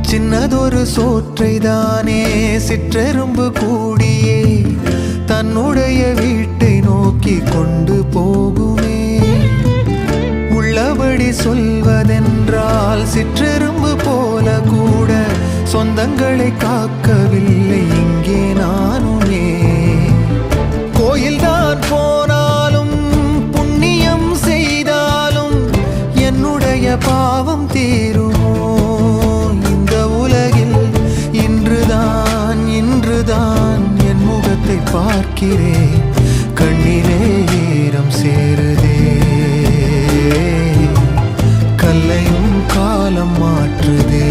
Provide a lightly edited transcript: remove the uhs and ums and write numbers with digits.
சின்னதொரு சோற்றைதானே சிற்றெரும்பு கூடியே தன்னுடைய வீட்டை நோக்கி கொண்டு போகுமே. உள்ளபடி சொல்வதென்றால் சிற்றெரும்பு போல கூட சொந்தங்களை காக்கவில்லை இங்கே நானுமே. கோயில்தான் போனாலும் புண்ணியம் செய்தாலும் என்னுடைய பாவம் தீருமோ? இந்த உலகில் இன்றுதான் என் முகத்தை பார்க்கிறேன், கண்ணிலே ஈரம் சேருதே. கல்லையும் காலம் மாற்றுதே.